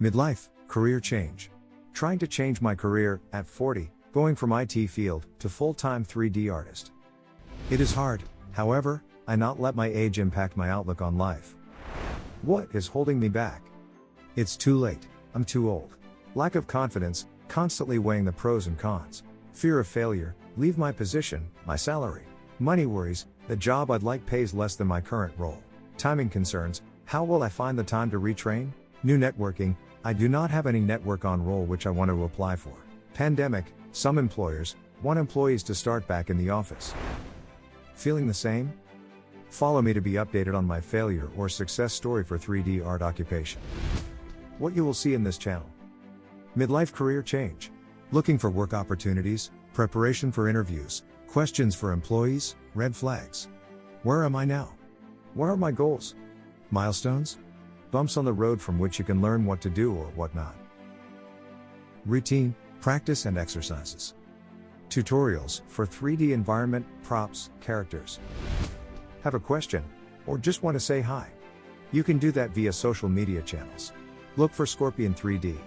Midlife, career change. Trying to change my career, at 40, going from IT field to full-time 3D artist. It is hard, however, I not let my age impact my outlook on life. What is holding me back? It's too late, I'm too old. Lack of confidence, constantly weighing the pros and cons. Fear of failure, leave my position, my salary. Money worries, the job I'd like pays less than my current role. Timing concerns, how will I find the time to retrain? New networking, I do not have any network on role which I want to apply for. Pandemic, some employers want employees to start back in the office. Feeling the same? Follow me to be updated on my failure or success story for 3D art occupation. What you will see in this channel. Midlife career change. Looking for work opportunities, preparation for interviews, questions for employees, red flags. Where am I now? What are my goals? Milestones? Bumps on the road from which you can learn what to do or what not. Routine, practice and exercises. Tutorials for 3D environment, props, characters. Have a question? Or just want to say hi? You can do that via social media channels. Look for Scorpion 3D.